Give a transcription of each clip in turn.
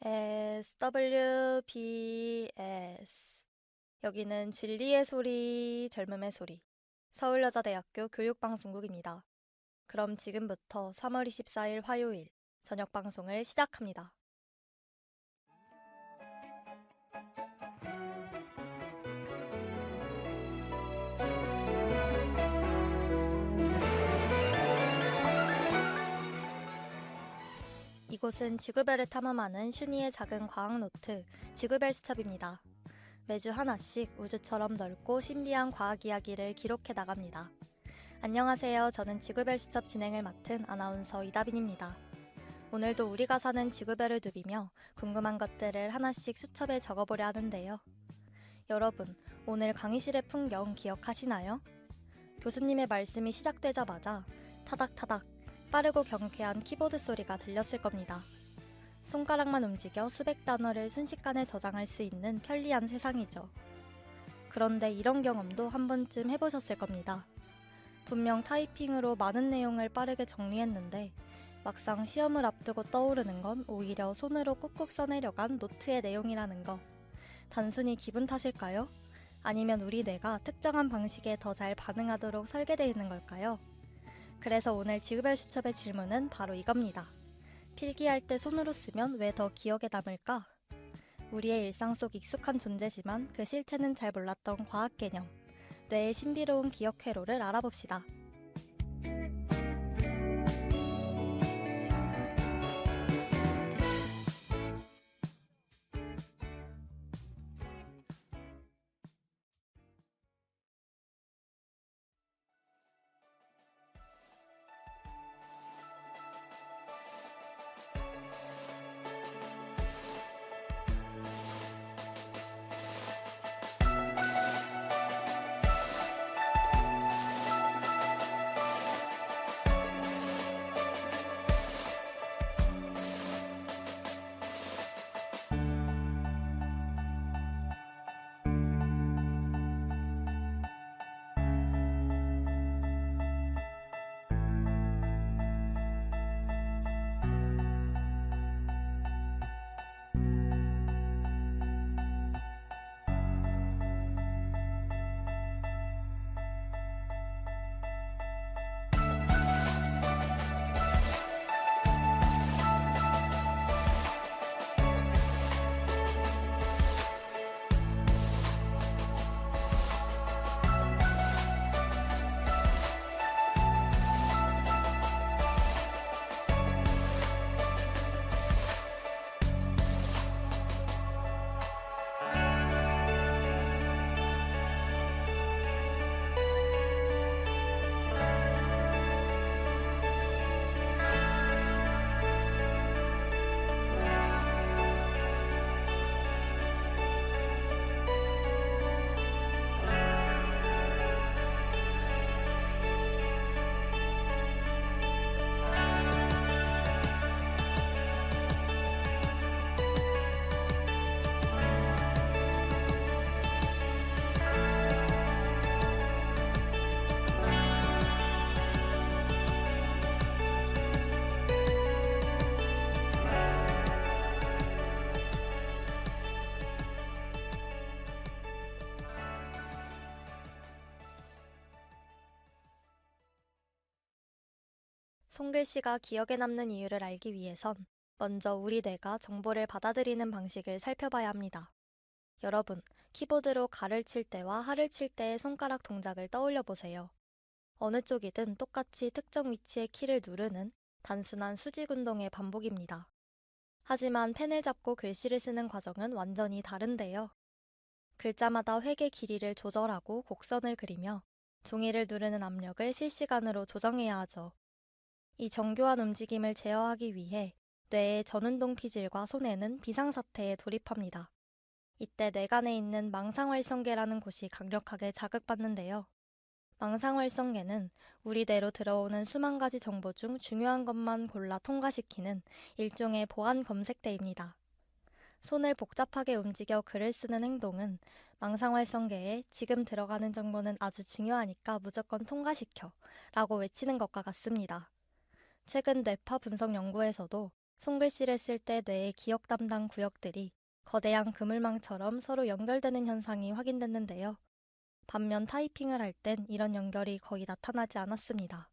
SWBS. 여기는 진리의 소리, 젊음의 소리. 서울여자대학교 교육방송국입니다. 그럼 지금부터 3월 24일 화요일 저녁 방송을 시작합니다. 이곳은 지구별을 탐험하는 슈니의 작은 과학 노트, 지구별 수첩입니다. 매주 하나씩 우주처럼 넓고 신비한 과학 이야기를 기록해 나갑니다. 안녕하세요. 저는 지구별 수첩 진행을 맡은 아나운서 이다빈입니다. 오늘도 우리가 사는 지구별을 누비며 궁금한 것들을 하나씩 수첩에 적어보려 하는데요. 여러분, 오늘 강의실의 풍경 기억하시나요? 교수님의 말씀이 시작되자마자 타닥타닥 빠르고 경쾌한 키보드 소리가 들렸을 겁니다. 손가락만 움직여 수백 단어를 순식간에 저장할 수 있는 편리한 세상이죠. 그런데 이런 경험도 한 번쯤 해보셨을 겁니다. 분명 타이핑으로 많은 내용을 빠르게 정리했는데 막상 시험을 앞두고 떠오르는 건 오히려 손으로 꾹꾹 써내려간 노트의 내용이라는 거. 단순히 기분 탓일까요? 아니면 우리 뇌가 특정한 방식에 더 잘 반응하도록 설계되어 있는 걸까요? 그래서 오늘 지구별 수첩의 질문은 바로 이겁니다. 필기할 때 손으로 쓰면 왜 더 기억에 남을까? 우리의 일상 속 익숙한 존재지만 그 실체는 잘 몰랐던 과학 개념, 뇌의 신비로운 기억 회로를 알아봅시다. 손글씨가 기억에 남는 이유를 알기 위해선 먼저 우리 뇌가 정보를 받아들이는 방식을 살펴봐야 합니다. 여러분, 키보드로 가를 칠 때와 하를 칠 때의 손가락 동작을 떠올려 보세요. 어느 쪽이든 똑같이 특정 위치의 키를 누르는 단순한 수직 운동의 반복입니다. 하지만 펜을 잡고 글씨를 쓰는 과정은 완전히 다른데요. 글자마다 획의 길이를 조절하고 곡선을 그리며 종이를 누르는 압력을 실시간으로 조정해야 하죠. 이 정교한 움직임을 제어하기 위해 뇌의 전운동 피질과 손해는 비상사태에 돌입합니다. 이때 뇌간에 있는 망상활성계라는 곳이 강력하게 자극받는데요. 망상활성계는 우리 뇌로 들어오는 수만 가지 정보 중 중요한 것만 골라 통과시키는 일종의 보안 검색대입니다. 손을 복잡하게 움직여 글을 쓰는 행동은 망상활성계에 지금 들어가는 정보는 아주 중요하니까 무조건 통과시켜 라고 외치는 것과 같습니다. 최근 뇌파 분석 연구에서도 손글씨를 쓸 때 뇌의 기억 담당 구역들이 거대한 그물망처럼 서로 연결되는 현상이 확인됐는데요. 반면 타이핑을 할 땐 이런 연결이 거의 나타나지 않았습니다.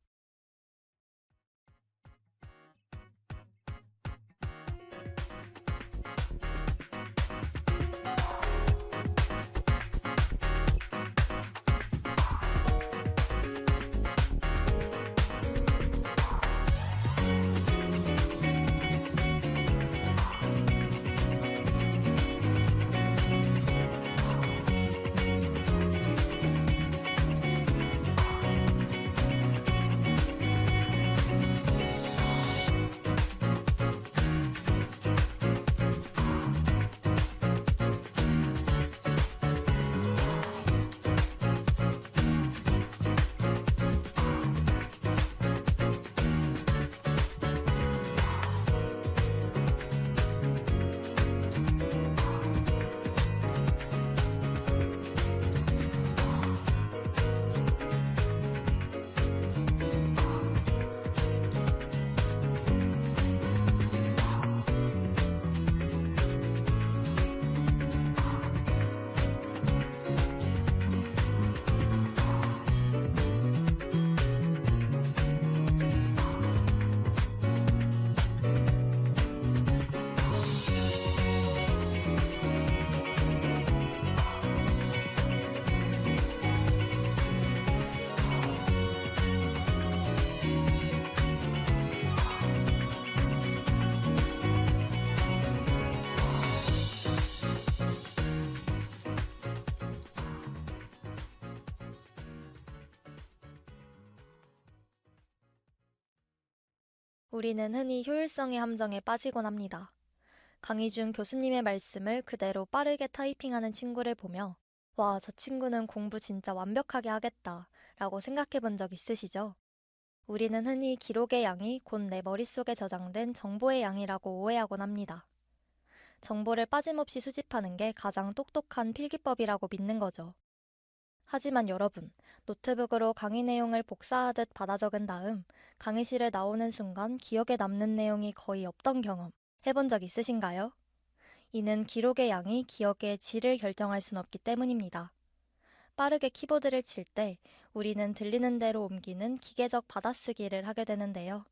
우리는 흔히 효율성의 함정에 빠지곤 합니다. 강의 중 교수님의 말씀을 그대로 빠르게 타이핑하는 친구를 보며 와, 저 친구는 공부 진짜 완벽하게 하겠다 라고 생각해 본 적 있으시죠? 우리는 흔히 기록의 양이 곧 내 머릿속에 저장된 정보의 양이라고 오해하곤 합니다. 정보를 빠짐없이 수집하는 게 가장 똑똑한 필기법이라고 믿는 거죠. 하지만 여러분, 노트북으로 강의 내용을 복사하듯 받아 적은 다음 강의실에 나오는 순간 기억에 남는 내용이 거의 없던 경험 해본 적 있으신가요? 이는 기록의 양이 기억의 질을 결정할 순 없기 때문입니다. 빠르게 키보드를 칠 때 우리는 들리는 대로 옮기는 기계적 받아쓰기를 하게 되는데요.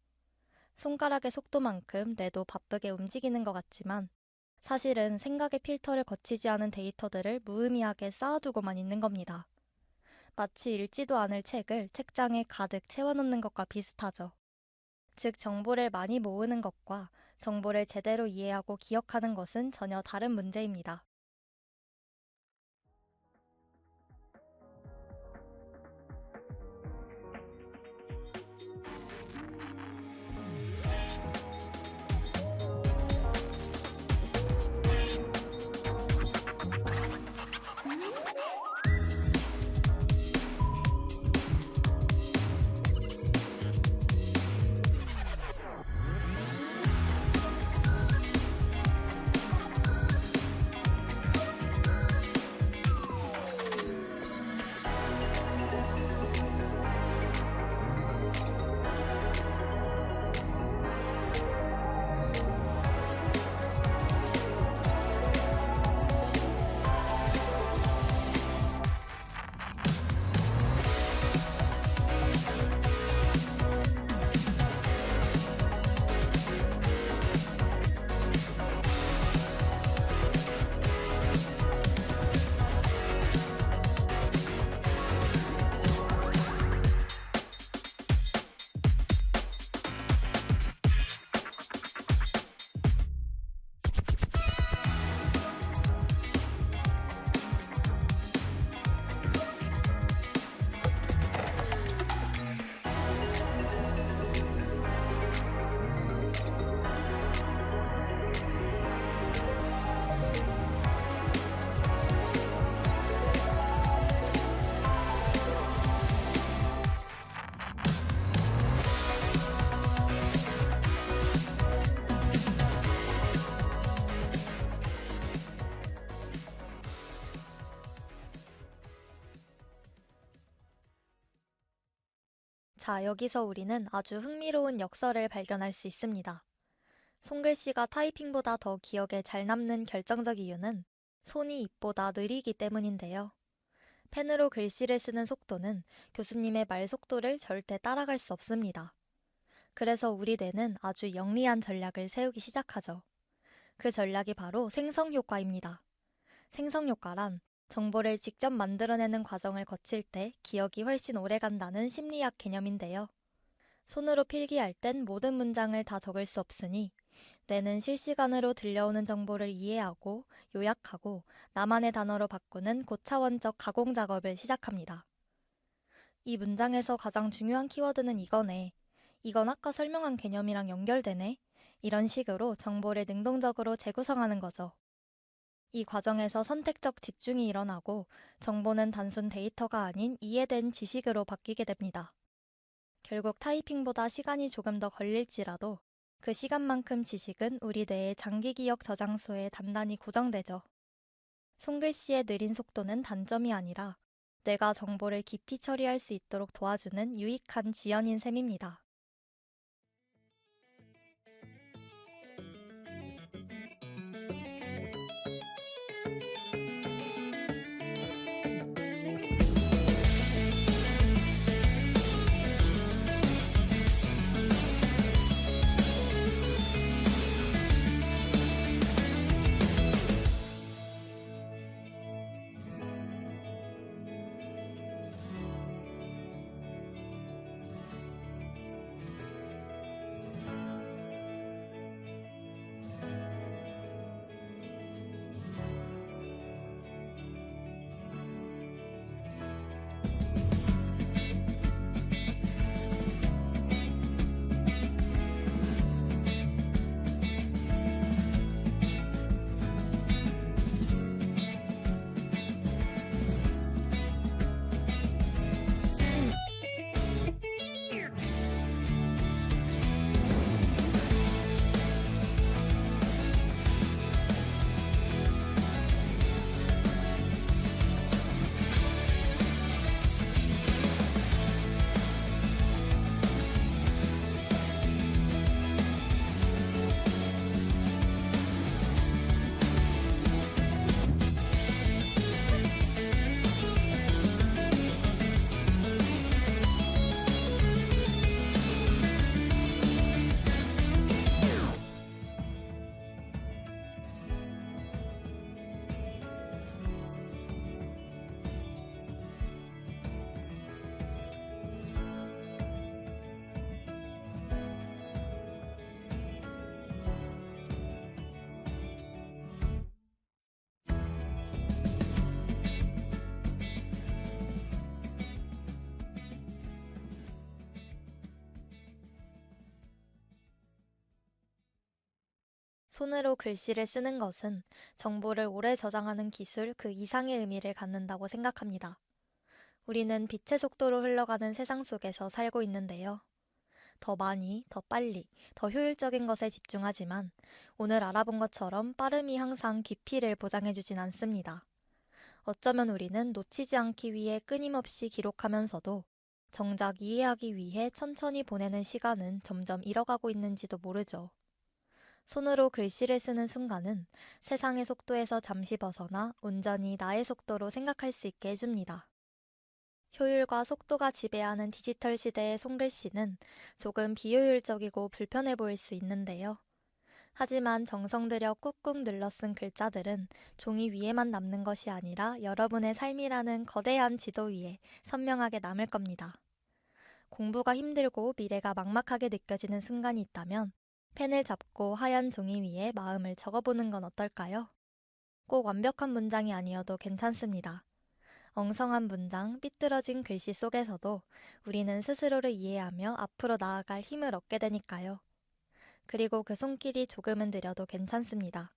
손가락의 속도만큼 뇌도 바쁘게 움직이는 것 같지만 사실은 생각의 필터를 거치지 않은 데이터들을 무의미하게 쌓아두고만 있는 겁니다. 마치 읽지도 않을 책을 책장에 가득 채워놓는 것과 비슷하죠. 즉, 정보를 많이 모으는 것과 정보를 제대로 이해하고 기억하는 것은 전혀 다른 문제입니다. 자, 여기서 우리는 아주 흥미로운 역설을 발견할 수 있습니다. 손글씨가 타이핑보다 더 기억에 잘 남는 결정적 이유는 손이 입보다 느리기 때문인데요. 펜으로 글씨를 쓰는 속도는 교수님의 말 속도를 절대 따라갈 수 없습니다. 그래서 우리 뇌는 아주 영리한 전략을 세우기 시작하죠. 그 전략이 바로 생성효과입니다. 생성효과란 정보를 직접 만들어내는 과정을 거칠 때 기억이 훨씬 오래 간다는 심리학 개념인데요. 손으로 필기할 땐 모든 문장을 다 적을 수 없으니 뇌는 실시간으로 들려오는 정보를 이해하고 요약하고 나만의 단어로 바꾸는 고차원적 가공 작업을 시작합니다. 이 문장에서 가장 중요한 키워드는 이거네. 이건 아까 설명한 개념이랑 연결되네. 이런 식으로 정보를 능동적으로 재구성하는 거죠. 이 과정에서 선택적 집중이 일어나고 정보는 단순 데이터가 아닌 이해된 지식으로 바뀌게 됩니다. 결국 타이핑보다 시간이 조금 더 걸릴지라도 그 시간만큼 지식은 우리 뇌의 장기 기억 저장소에 단단히 고정되죠. 손글씨의 느린 속도는 단점이 아니라 뇌가 정보를 깊이 처리할 수 있도록 도와주는 유익한 지연인 셈입니다. 손으로 글씨를 쓰는 것은 정보를 오래 저장하는 기술 그 이상의 의미를 갖는다고 생각합니다. 우리는 빛의 속도로 흘러가는 세상 속에서 살고 있는데요. 더 많이, 더 빨리, 더 효율적인 것에 집중하지만 오늘 알아본 것처럼 빠름이 항상 깊이를 보장해주진 않습니다. 어쩌면 우리는 놓치지 않기 위해 끊임없이 기록하면서도 정작 이해하기 위해 천천히 보내는 시간은 점점 잃어가고 있는지도 모르죠. 손으로 글씨를 쓰는 순간은 세상의 속도에서 잠시 벗어나 온전히 나의 속도로 생각할 수 있게 해줍니다. 효율과 속도가 지배하는 디지털 시대의 손글씨는 조금 비효율적이고 불편해 보일 수 있는데요. 하지만 정성 들여 꾹꾹 눌러 쓴 글자들은 종이 위에만 남는 것이 아니라 여러분의 삶이라는 거대한 지도 위에 선명하게 남을 겁니다. 공부가 힘들고 미래가 막막하게 느껴지는 순간이 있다면 펜을 잡고 하얀 종이 위에 마음을 적어보는 건 어떨까요? 꼭 완벽한 문장이 아니어도 괜찮습니다. 엉성한 문장, 삐뚤어진 글씨 속에서도 우리는 스스로를 이해하며 앞으로 나아갈 힘을 얻게 되니까요. 그리고 그 손길이 조금은 느려도 괜찮습니다.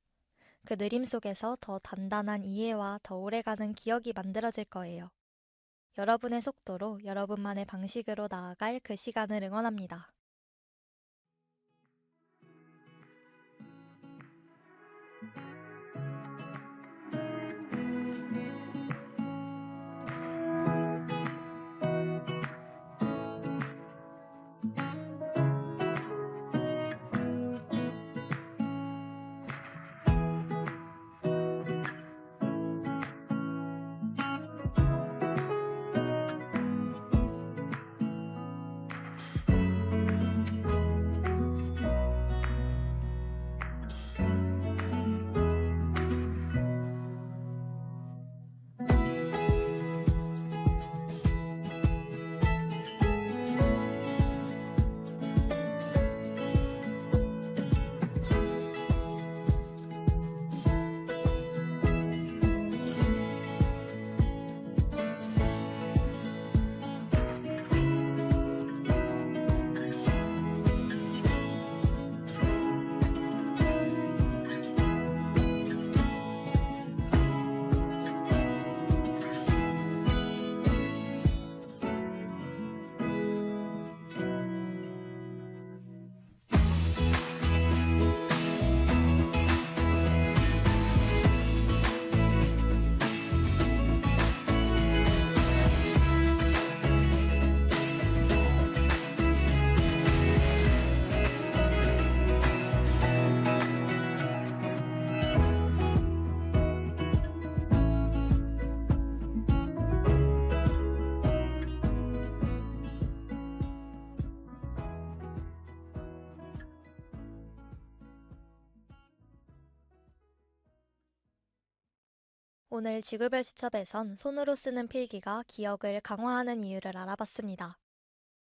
그 느림 속에서 더 단단한 이해와 더 오래가는 기억이 만들어질 거예요. 여러분의 속도로 여러분만의 방식으로 나아갈 그 시간을 응원합니다. 오늘 지구별 수첩에선 손으로 쓰는 필기가 기억을 강화하는 이유를 알아봤습니다.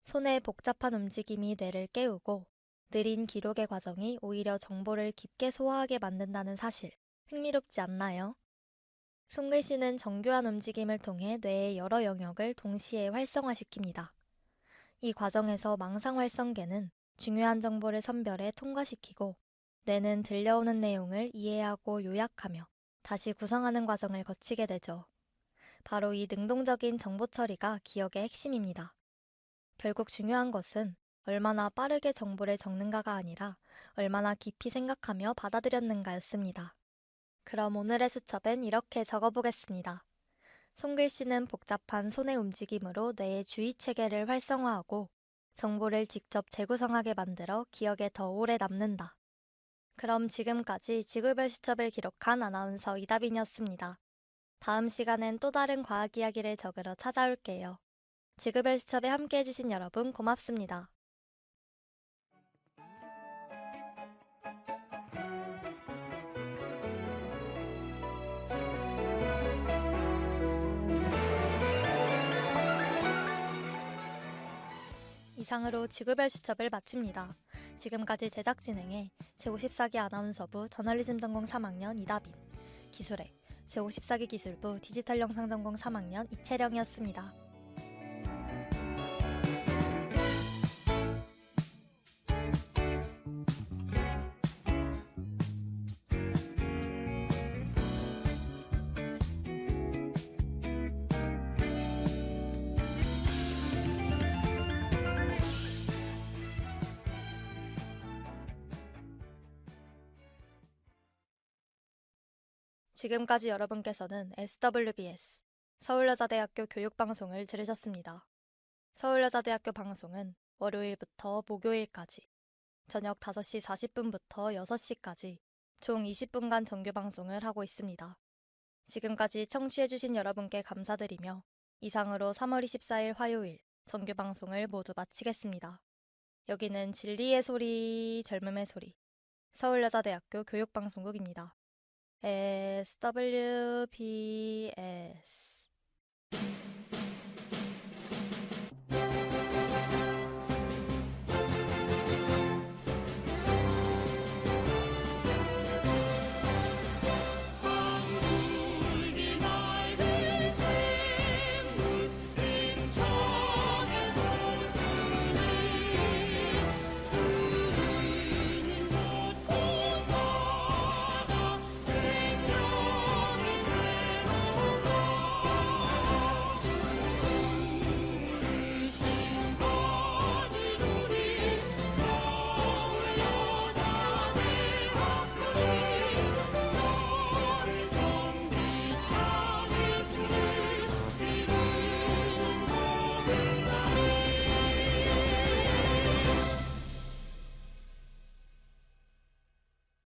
손의 복잡한 움직임이 뇌를 깨우고 느린 기록의 과정이 오히려 정보를 깊게 소화하게 만든다는 사실, 흥미롭지 않나요? 손글씨는 정교한 움직임을 통해 뇌의 여러 영역을 동시에 활성화시킵니다. 이 과정에서 망상활성계는 중요한 정보를 선별해 통과시키고 뇌는 들려오는 내용을 이해하고 요약하며 다시 구성하는 과정을 거치게 되죠. 바로 이 능동적인 정보 처리가 기억의 핵심입니다. 결국 중요한 것은 얼마나 빠르게 정보를 적는가가 아니라 얼마나 깊이 생각하며 받아들였는가였습니다. 그럼 오늘의 수첩엔 이렇게 적어보겠습니다. 손글씨는 복잡한 손의 움직임으로 뇌의 주의 체계를 활성화하고 정보를 직접 재구성하게 만들어 기억에 더 오래 남는다. 그럼 지금까지 지구별 수첩을 기록한 아나운서 이다빈이었습니다. 다음 시간엔 또 다른 과학 이야기를 적으러 찾아올게요. 지구별 수첩에 함께 해주신 여러분 고맙습니다. 이상으로 지구별 수첩을 마칩니다. 지금까지 제작 진행해 제54기 아나운서부 저널리즘 전공 3학년 이다빈, 기술해 제54기 기술부 디지털 영상 전공 3학년 이채령이었습니다. 지금까지 여러분께서는 SWBS 서울여자대학교 교육방송을 들으셨습니다. 서울여자대학교 방송은 월요일부터 목요일까지 저녁 5시 40분부터 6시까지 총 20분간 정규 방송을 하고 있습니다. 지금까지 청취해주신 여러분께 감사드리며 이상으로 3월 24일 화요일 정규 방송을 모두 마치겠습니다. 여기는 진리의 소리, 젊음의 소리, 서울여자대학교 교육방송국입니다. SWBS